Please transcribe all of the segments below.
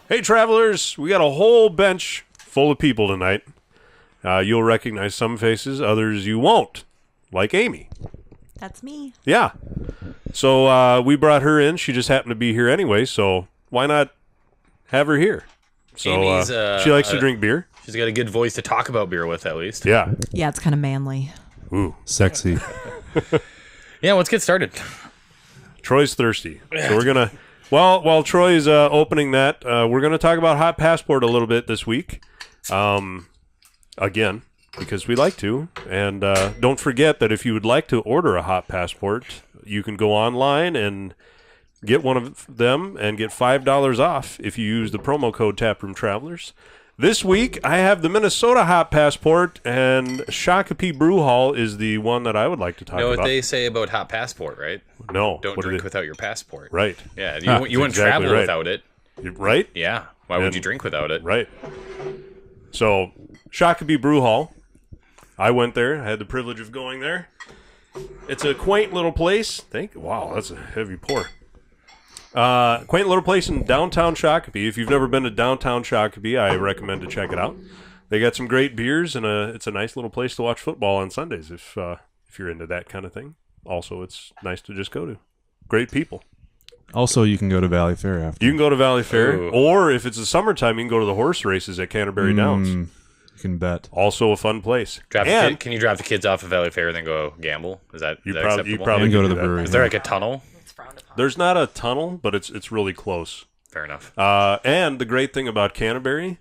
Hey, travelers, we got a whole bench full of people tonight. You'll recognize some faces, others you won't, like Amy. That's me. Yeah. So we brought her in. She just happened to be here anyway, so why not have her here? So Amy's, she likes to drink beer. She's got a good voice to talk about beer with, at least. Yeah. Yeah, it's kind of manly. Ooh. Sexy. Yeah, let's get started. Troy's thirsty. So we're going to... Well, while Troy's opening that, we're going to talk about Hot Passport a little bit this week. Again, because we like to. And don't forget that if you would like to order a Hot Passport, you can go online and get one of them and get $5 off if you use the promo code Taproom Travelers. This week, I have the Minnesota Hot Passport, and Shakopee Brew Hall is the one that I would like to talk about. You know what they say about Hot Passport, right? No. Don't drink without your passport. Right. Yeah, you wouldn't exactly travel right. without it. Right? Yeah. Why would you drink without it? Right. So, Shakopee Brew Hall. I went there. I had the privilege of going there. It's a quaint little place. Wow, that's a heavy pour. Quaint little place in downtown Shakopee. If you've never been to downtown Shakopee, I recommend to check it out. They got some great beers, and it's a nice little place to watch football on Sundays if you're into that kind of thing. Also, it's nice to just go to. Great people. Also, you can go to Valley Fair after. You can go to Valley Fair, Ooh. or if it's the summertime, you can go to the horse races at Canterbury Downs. You can bet. Also a fun place. Can you drive the kids off of Valley Fair and then go gamble? Is that acceptable? You probably And go to can the do that. brewery. Is there like a tunnel? There's not a tunnel, but it's really close. Fair enough. And the great thing about Canterbury,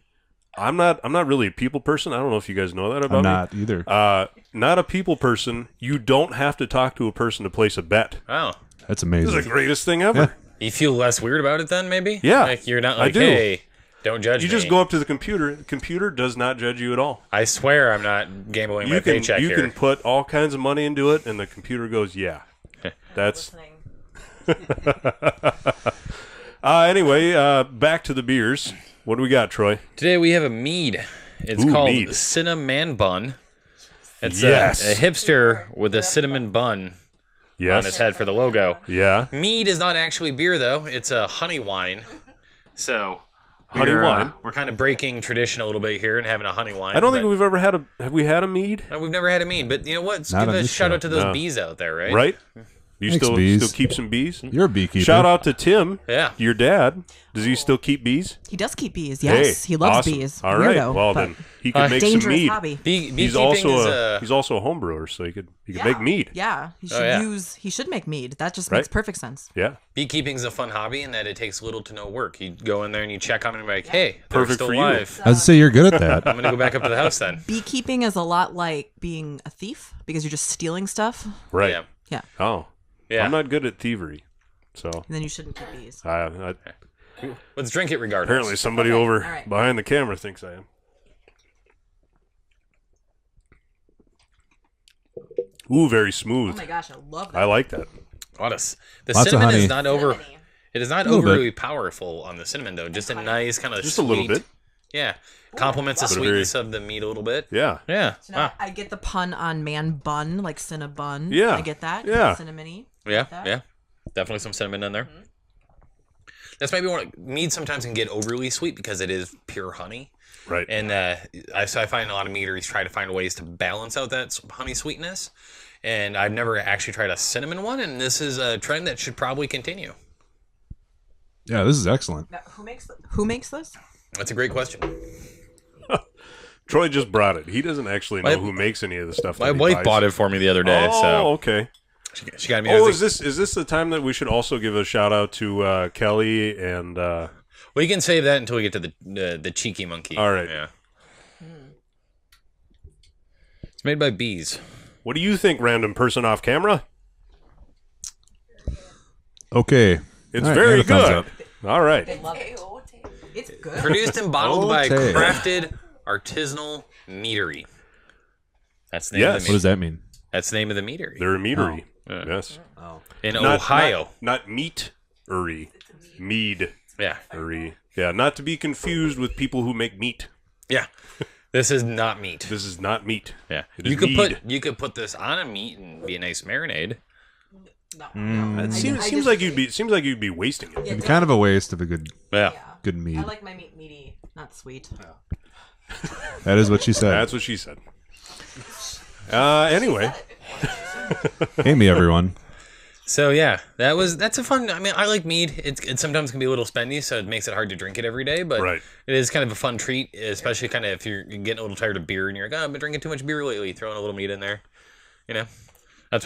I'm not really a people person. I don't know if you guys know that about I'm me. not either. Not a people person. You don't have to talk to a person to place a bet. Oh. That's This amazing. is the greatest thing ever. Yeah. You feel less weird about it then, maybe? Yeah, Like you're not I like, do. hey, don't judge You me. just go up to the computer. The computer does not judge you at all. I swear I'm not gambling my paycheck You here. can put all kinds of money into it, and the computer goes, yeah. That's... Anyway, back to the beers. What do we got, Troy? Today we have a mead. It's Ooh, called mead. Cinnamon Bun. It's Yes. a hipster with a cinnamon bun on his Yes. head for the logo. Yeah. Mead is not actually beer, though. It's a honey wine. So Honey wine. We're kind of breaking tradition a little bit here and having a honey wine. I don't think we've ever had a... Have we had a mead? we've never had a mead, but you know what? Let's Not give on a this shout show. out to those No. bees out there, right? Right? You Thanks, still bees. keep some bees? You're a beekeeper. Shout out to Tim. Yeah. Your dad. Does he still keep bees? He does keep bees. Yes, Hey, he loves awesome. bees. All right. Weirdo, Well, but then he could make some dangerous mead. hobby. He's Beekeeping is also a home brewer, so he could make mead. Yeah, he should yeah. He should make mead. That just Right. makes perfect sense. Yeah. Beekeeping's a fun hobby in that it takes little to no work. You go in there and you check on them and be like, hey, they're Perfect still for you. alive. I would say you're good at that. I'm going to go back up to the house then. Beekeeping is a lot like being a thief because you're just stealing stuff. Right. Yeah. Yeah, Oh. Yeah. I'm not good at thievery. So and then you shouldn't keep bees. Let's drink it regardless. apparently somebody over all right. behind the camera thinks I am. Ooh, very Oh smooth. my gosh, I love that. I like that. The Lots of cinnamon honey. is not over. Cinnamony. It is not A little bit. overly powerful on the cinnamon though. Just a nice kind of Just a little bit. Yeah, complements the But a sweetness of the meat a little bit. Yeah. Yeah. So now I get the pun on man bun, like cinnabun. Yeah. I get that. Yeah. Cinnamony. Yeah. that. Yeah. Definitely some cinnamon in there. That's maybe one. Mead sometimes can get overly sweet because it is pure honey. Right. And I find a lot of meaderies try to find ways to balance out that honey sweetness. And I've never actually tried a cinnamon one, and this is a trend that should probably continue. Yeah, this is excellent. Now, who makes this? That's a great question. Troy just brought it. He doesn't actually know My- who makes any of the stuff. My wife bought it for me the other day, Oh, so okay. she got me. Oh, as is this the time that we should also give a shout out to Kelly and we can save that until we get to the cheeky monkey. All right. Yeah. It's made by bees. what do you think, random person off camera? Okay. It's All right, very and a thumbs good. up. All right. It's good. Produced and bottled by Okay. Crafted Artisanal Meadery. That's the name Yes. of the What does that mean? That's the name of the meadery. They're a meadery. Yeah. Yes. In Ohio. Not meat-ery. Mead-ery. Yeah. Yeah, not to be confused with people who make meat. Yeah. This is not meat. This is not meat. Yeah. It is You could put this on a meat and be a nice marinade. No, It seems like you'd be wasting it. It'd be kind of a waste of a good. Yeah. good mead. I like my meat meaty, not sweet. That is what she said. That's what she said. Anyway. Hey, me, everyone. So yeah, that's a fun. I mean, I like mead. It sometimes can be a little spendy, so it makes it hard to drink it every day. But Right. it is kind of a fun treat, especially kind of if you're getting a little tired of beer and you're like, oh, I've been drinking too much beer lately. Throwing a little mead in there, you know. That's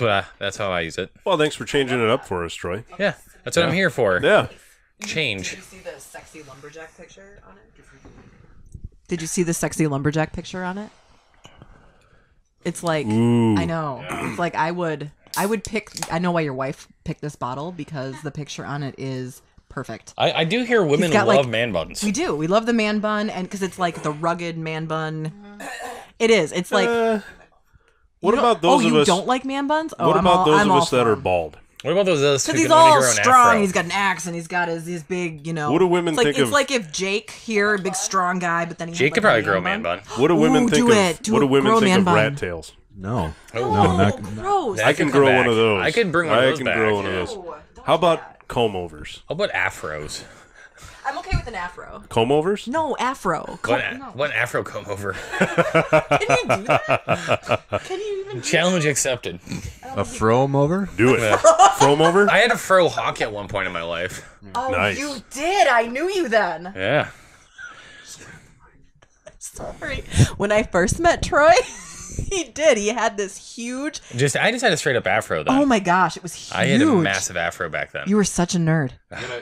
how I use it. Well, thanks for changing it up for us, Troy. Yeah, that's what I'm here for. Yeah. Change. Did you see the sexy lumberjack picture on it? Did you see the sexy lumberjack picture on it? It's like I know. It's like I would pick. I know why your wife picked this bottle because the picture on it is perfect. I do hear women got, love like- man buns. We do. We love the man bun, and because it's like the rugged man bun. It is. It's like. What you don't- about those oh, of you us? don't like man buns? Oh, What I'm about all, those I'm of all us that for are 'em. bald? What about those others who Because can he's only all grow an strong. afro? He's got an axe, and he's got his big, you know. What do women it's like, think It's of- like if Jake here, a big strong guy, but then he Jake had, could like, probably grow a man bun. What do women Ooh, think do of? it. Do What do it. women Grow a think man of bun. rat tails? No. Oh, No, not. Gross. That I can could come grow back. one of those. I could bring one of I those can back. grow one of Ew, those. don't How do that. about comb overs? How about afros? I'm okay with an afro. Comb overs? No, afro. What afro comb over? Can you do that? Can you even do Challenge accepted. A froem over? Do it. Foam over? I had a fro hawk at one point in my life. Oh, Nice. you did. I knew you then. Yeah. Sorry. When I first met Troy, he did. He had this huge. I just had a straight up afro then. Oh my gosh, it was huge. I had a massive afro back then. You were such a nerd.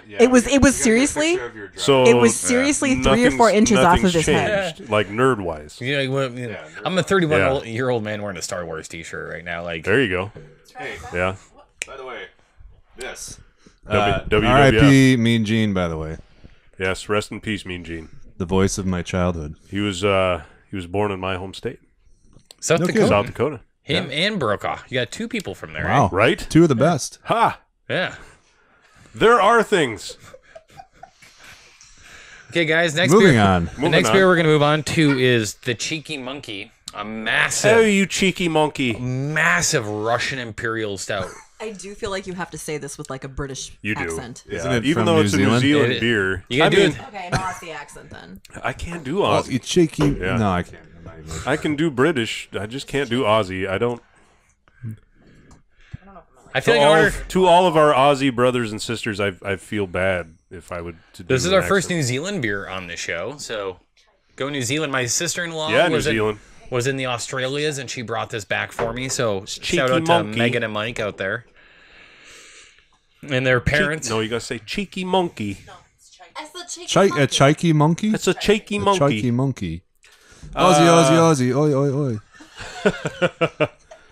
It was seriously. So It was seriously 3 or 4 inches off of nothing's his head. changed, like nerd wise. I'm a 31-year-old man wearing a Star Wars t-shirt right now. Like, There you go. Yeah. By the way, this. WWF. R.I.P. Mean Gene, by the way. Yes. Rest in peace, Mean Gene. The voice of my childhood. He was born in my home state, South Dakota. South Dakota. Him and Brokaw. You got 2 people from there. Wow. Right? 2 of the best. Ha! Right? Yeah. There are things. Okay, guys. Next Moving beer. on. The next beer we're gonna move on to is the Cheeky Monkey, a Oh, massive, you cheeky monkey. massive Russian Imperial Stout. I do feel like you have to say this with like a British You do. accent. Yeah. Isn't it Even from though New it's a New Zealand? Zealand It- beer. You gotta I do mean, it. Okay, and Aussie accent then. I can't do Oh, Aussie. you cheeky. Yeah. No, I can't. I'm not even- I can do British. I just can't do Aussie. I don't. I feel like in order, To all of our Aussie brothers and sisters, I feel bad if I would. To do this is an our first accent. New Zealand beer on the show, so go New Zealand. My sister-in-law Yeah, New was Zealand. was in the Australias, and she brought this back for me. So Cheeky shout out monkey. to Megan and Mike out there, and their parents. No, you gotta say cheeky monkey. A cheeky monkey? It's a cheeky A monkey. cheeky monkey. Aussie. Oi, oi, oi.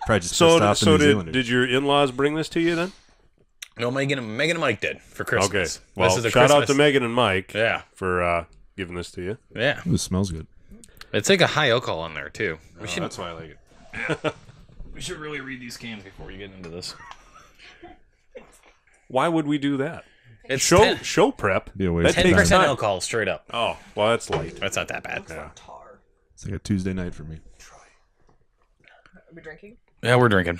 Probably just pissed off the So New did Zealanders. your in-laws bring this to you then? No, Megan and Mike did for Okay. Christmas. Well, This is a shout out Christmas- to Megan and Mike. Yeah, For giving this to you. yeah. Ooh, it smells good. It's like a high alcohol on there too. That's why I like it. We should really read these cans before we get into this. Why would we do that? It's Show prep. Be a waste That of takes 10% time. alcohol straight up. Oh, well, that's light. That's not that bad. Yeah. It's like a Tuesday night for me. Are we drinking? Yeah, we're drinking.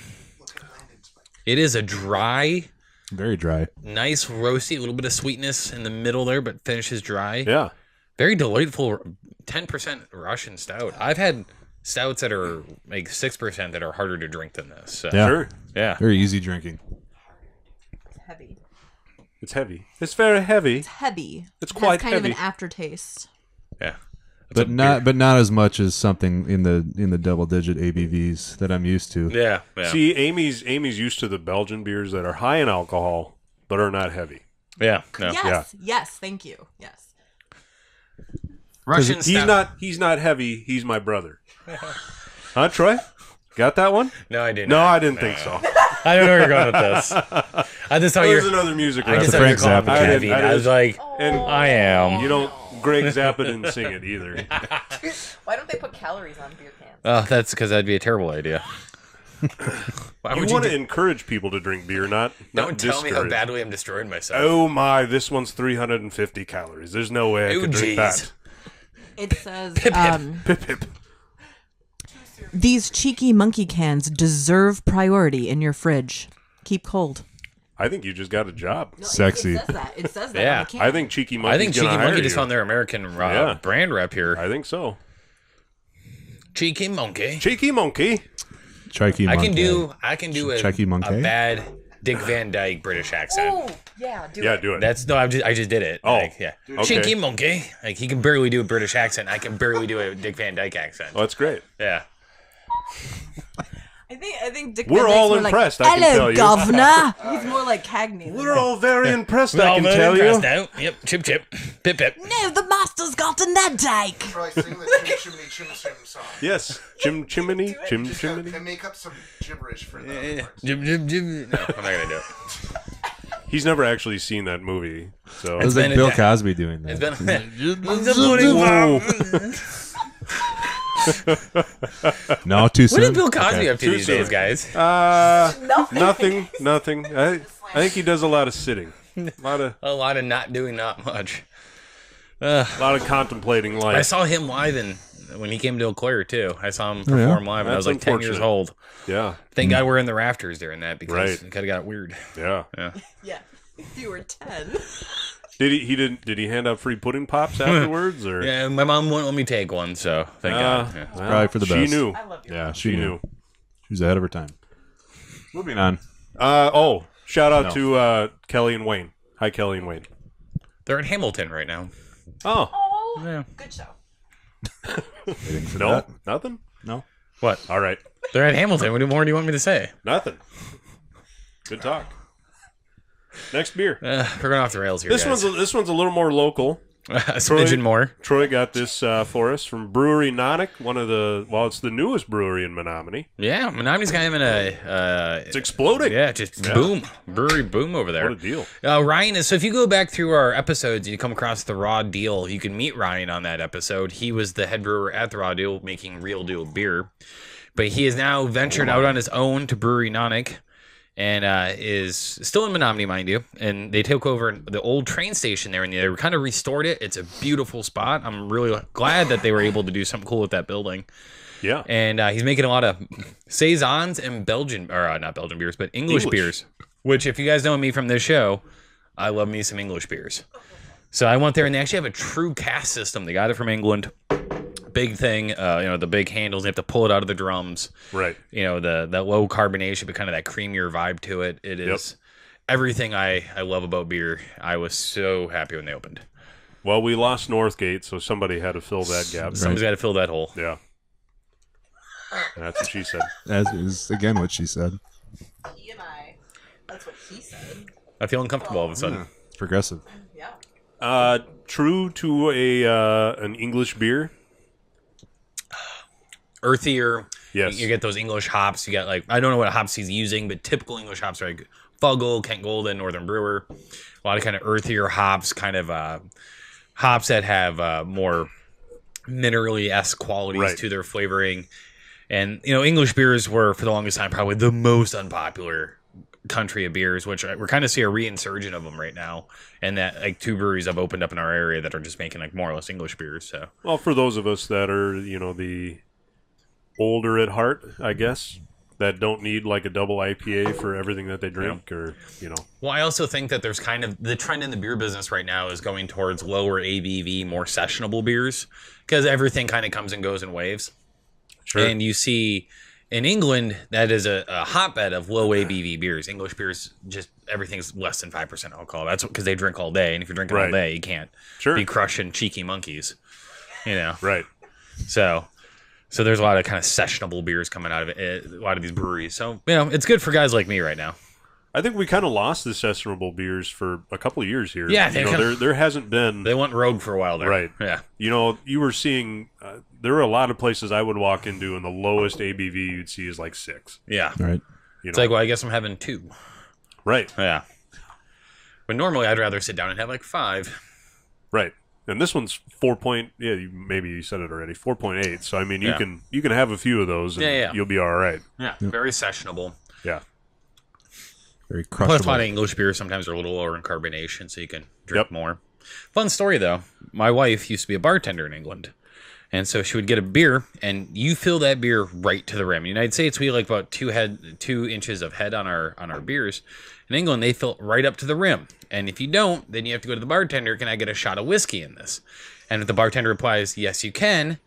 It is a dry, Very dry. nice roasty, a little bit of sweetness in the middle there, but finishes dry. Yeah. Very delightful. 10% Russian stout. I've had stouts that are like 6% that are harder to drink than this. So, Yeah. Sure. yeah. Very easy drinking. It's heavy. It's heavy. It's very heavy. Heavy. It's It quite has kind heavy. of an aftertaste. Yeah. But not as much as something in the double digit ABVs that I'm used to. Yeah. Yeah. See, Amy's used to the Belgian beers that are high in alcohol but are not heavy. yeah. No. Yes. Yes. Thank you. Yes. Russian He's stout. not heavy. He's my brother. Huh, Troy? Got that one? No, I didn't. No, I didn't think so. I don't know where you're going with this. I just thought There's you're. another music I just reference. thought you were Frank calling me Zappa. heavy. I was like, And I am. you don't. Greg Zappa didn't sing it either. Why don't they put calories on beer cans? Oh, that's because that'd be a terrible idea. Why You would want do- to encourage people to drink beer, not Don't tell me how discourage. badly I'm destroying myself. Oh my! This one's 350 calories. There's no way I Oh, could drink jeez. that. It says Pip pip. these cheeky monkey cans deserve priority in your fridge. Keep cold. I think you just got a job. No, Sexy. It says that. It says that. Yeah. On the can. I think Cheeky Monkey. I think Cheeky Monkey just found their American brand rep here. I think so. Cheeky Monkey. Cheeky Monkey. Cheeky I monkey. can do Cheeky a monkey? bad Dick Van Dyke British accent. Oh, yeah, do Yeah, it. do it. I just did it. Oh. Like, yeah. Okay. Cheeky Monkey. Like he can barely do a British accent. I can barely do a Dick Van Dyke accent. Oh, that's great. Yeah. I think Dick We're Van Dyke's all more impressed, Like, I can Hello, tell you." governor. He's more like Cagney. We're all very impressed, We're I all can very tell impressed you. now. Yep. Chip chip. Pip pip. No, the master's got a ned take. Try sing the Chim Chimney Chim Chim song. Yes. Chim Chimney. Chim Just Chimney. and make up some gibberish for the parts. Jim Jim Jim. No, I'm not gonna do it. He's never actually seen that movie, so It was been like a Bill day. Cosby doing It's that. been. No, too soon. What is Bill Cosby Okay. up to Too these soon. days, guys? nothing. I think he does a lot of sitting, a lot of not doing not much. contemplating I life. saw him live when he came to Eau Claire too. I saw him Oh, yeah? perform live, and I was That's like 10 years unfortunate. old. Yeah, Thank God we're in the rafters during that because Right. it could have got weird. yeah. Yeah, if you were 10. Did he hand out free pudding pops afterwards, or Yeah, my mom wouldn't let me take one, so thank God. Yeah. well, Probably for the she best. knew. I love you. Yeah, She knew. She was ahead of her time. Moving on. Shout out No. to Kelly and Wayne. Hi, Kelly and Wayne. They're in Hamilton right now. Oh, Oh, Yeah. good show. Waiting for no, that. nothing. No. What? All right, They're at Hamilton. What more do you want me to say? nothing. Good talk. Next beer. We're going off the rails here. This guys. one's a little more local. a smidgen more. Troy got this for us from Brewery Nonic, it's the newest brewery in Menominee. Yeah, Menominee's kind of in a. It's exploding. Yeah, just boom, brewery boom over there. What a deal. Ryan is. So if you go back through our episodes, and you come across the Raw Deal. You can meet Ryan on that episode. He was the head brewer at the Raw Deal, making real deal beer. But he has now ventured out on his own to Brewery Nonic, and is still in Menominee, mind you. And they took over the old train station there, and they kind of restored it. It's a beautiful spot. I'm really glad that they were able to do something cool with that building. Yeah. And he's making a lot of saisons and Belgian, or not Belgian beers, but English beers. Which, if you guys know me from this show, I love me some English beers. So I went there, and they actually have a true cask system. They got it from England. Big thing, the big handles. They have to pull it out of the drums. Right. The low carbonation, but kind of that creamier vibe to it. It is everything I love about beer. I was so happy when they opened. Well, we lost Northgate, so somebody had to fill that gap. Somebody's got to fill that hole. Yeah. That's what she said. As is again what she said. He and I. That's what he said. I feel uncomfortable all of a sudden. It's progressive. Yeah. True to an English beer. Earthier. Yes. You get those English hops. You got I don't know what hops he's using, but typical English hops are like Fuggle, Kent Golden, Northern Brewer. A lot of kind of earthier hops, kind of hops that have more minerally-esque qualities to their flavoring. And, English beers were, for the longest time, probably the most unpopular country of beers, which we're kind of see a reinsurgent of them right now. And that, 2 breweries have opened up in our area that are just making, more or less English beers. So, Well, for those of us that are, the older at heart, I guess, that don't need a double IPA for everything that they drink, or. Well, I also think that there's kind of the trend in the beer business right now is going towards lower ABV, more sessionable beers, because everything kind of comes and goes in waves. Sure. And you see in England, that is a hotbed of low ABV beers. English beers, just everyth's less than 5% alcohol. That's because they drink all day. And if you're drinking all day, you can't be crushing cheeky monkeys, Right. So there's a lot of kind of sessionable beers coming out of it, a lot of these breweries. So, it's good for guys like me right now. I think we kind of lost the sessionable beers for a couple of years here. Yeah, there hasn't been. They went rogue for a while there. Right. Yeah. You were seeing. There were a lot of places I would walk into, and the lowest ABV you'd see is 6. Yeah. Right. It's I guess I'm having 2. Right. Yeah. But normally I'd rather sit down and have 5. Right. And this one's 4 point. Yeah, maybe you said it already. 4.8. So I mean, you can have a few of those, and you'll be all right. Yeah. Very sessionable. Yeah. Very Plus, a lot of crushable. English beers sometimes are a little lower in carbonation, so you can drink more. Fun story though. My wife used to be a bartender in England, And so she would get a beer, and you fill that beer right to the rim. In the United States, we like about 2 inches of head on our beers. In England, they fill it right up to the rim. And if you don't, then you have to go to the bartender. Can I get a shot of whiskey in this? And if the bartender replies, yes, you can,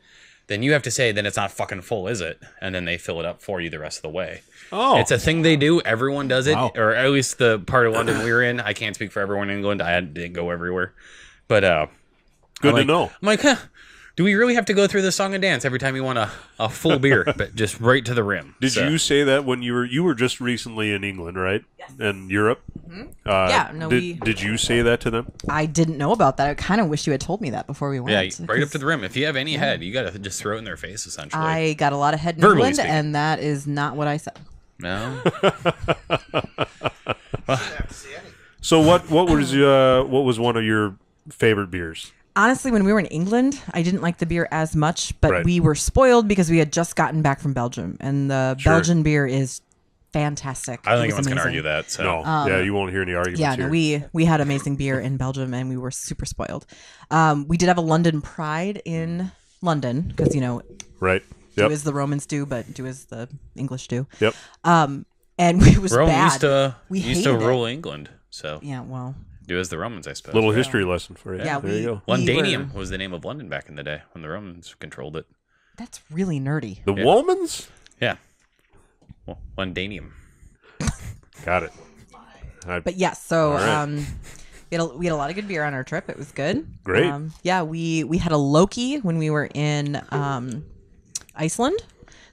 then you have to say, then it's not fucking full, is it? And then they fill it up for you the rest of the way. Oh. It's a thing they do. Everyone does it, Wow. or at least the part of London we were in. I can't speak for everyone in England. I didn't go everywhere. But Good to know. I'm like, huh. Do we really have to go through this song and dance every time you want a full beer, but just right to the rim? Did you say that when you were just recently in England, right? Yes. And Europe? Mm-hmm. Yeah, no, did you say that to them? I didn't know about that. I kind of wish you had told me that before we went. Yeah, right up to the rim. If you have any head, you got to just throw it in their face, essentially. I got a lot of head in Verbally England, speaking. and that is not what I said. No. Have to see anything. So what was one of your favorite beers? Honestly, when we were in England, I didn't like the beer as much, but Right. we were spoiled because we had just gotten back from Belgium, and the Sure. Belgian beer is fantastic. I don't think It was anyone's going to amazing. argue that. So. No, yeah, you won't hear any arguments Yeah, here. no, we had amazing beer in Belgium, and we were super spoiled. We did have a London Pride in London because Right. do Yep. as the Romans do, but do as the English do. Yep. And it was Rome bad. used to hated it. rule England. So Yeah, well, do as the Romans, I suppose. Little history lesson for you. Yeah, there you go. Londanium was the name of London back in the day when the Romans controlled it. that's really nerdy. The Womans? Yeah. Well, Londanium. Got it. But yes, so All right. we had a lot of good beer on our trip. It was good. Great. Yeah, we had a Loki when we were in Iceland.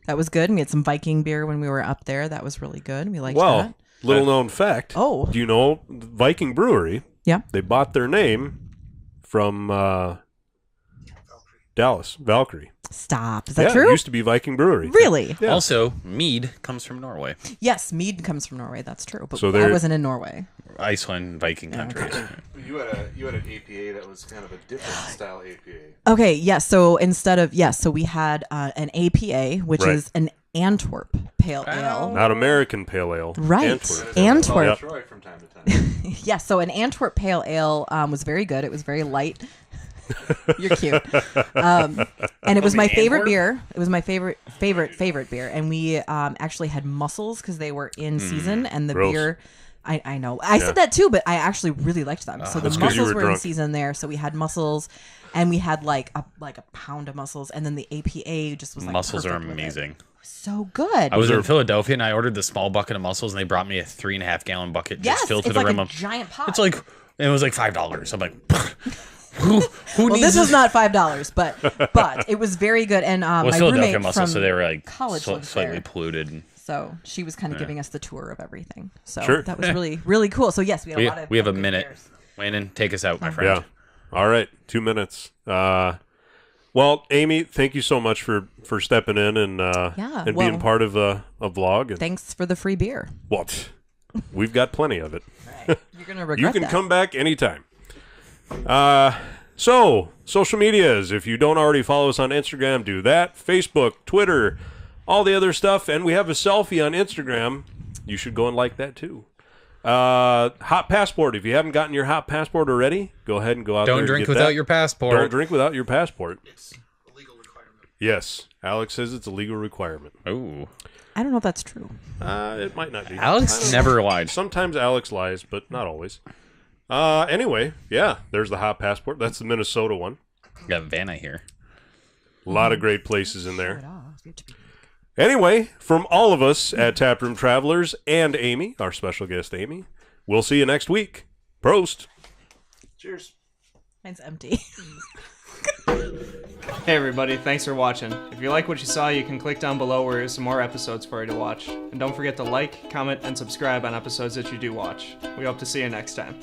That was good. And we had some Viking beer when we were up there. That was really good. We liked Well, that. little known fact. Oh. Do you know Viking Brewery? Yeah. They bought their name from Dallas, Valkyrie. Stop. Is that Yeah, true? it used to be Viking Brewery. Really? Yeah. Also, mead comes from Norway. Yes, mead comes from Norway. That's true. But So I there- wasn't in Norway. Iceland, Viking countries. You had an APA that was kind of a different style APA. Okay, yes. So so we had an APA, which Right. is an Antwerp Pale Ale. Not American Pale Ale. Right. Antwerp. Antwerp. Troy from time to time. Yes, so an Antwerp Pale Ale was very good. It was very light. You're cute. And it was my favorite beer. It was my favorite beer. And we actually had mussels because they were in season. And the Gross. beer, I know. I said that too, but I actually really liked them. So the That's 'cause you mussels were were in drunk. season there. So we had mussels. And we had like a pound of mussels. And then the APA just was like Mussels are perfect with it. amazing. So good. I was in Philadelphia and I ordered the small bucket of mussels and they brought me a 3.5 gallon bucket yes, just filled to it's the like rim. a giant pot. It's like it was like $5. I'm like, who well, needs this was not $5, but it was very good. And Well, my Philadelphia roommate mussels, from so they were like college lives slightly there. polluted. So she was kind of giving us the tour of everything. So Sure. that was really, really cool. So yes, we had a lot of We have a good minute. beers. Landon, take us out, my friend. Yeah. All right. 2 minutes. Well, Amy, thank you so much for stepping in and being well, part of a vlog. And Thanks for the free beer. what? We've got plenty of it. You're gonna regret You can that. come back anytime. So, social medias. If you don't already follow us on Instagram, do that. Facebook, Twitter, all the other stuff. And we have a selfie on Instagram. You should go and like that too. Hot passport. If you haven't gotten your hot passport already, go ahead and go out there. Don't and drink get without that. your passport. Don't drink without your passport. It's a legal requirement. Yes. Alex says it's a legal requirement. Ooh. I don't know if that's true. It might not be. Alex never lied. Sometimes Alex lies, but not always. Anyway, yeah, there's the hot passport. That's the Minnesota one. Got Vanna here. A lot of great places in there. Anyway, from all of us at Taproom Travelers and Amy, our special guest Amy, we'll see you next week. Prost. Cheers. Mine's empty. Hey everybody, thanks for watching. If you like what you saw, you can click down below where there's some more episodes for you to watch. And don't forget to like, comment, and subscribe on episodes that you do watch. We hope to see you next time.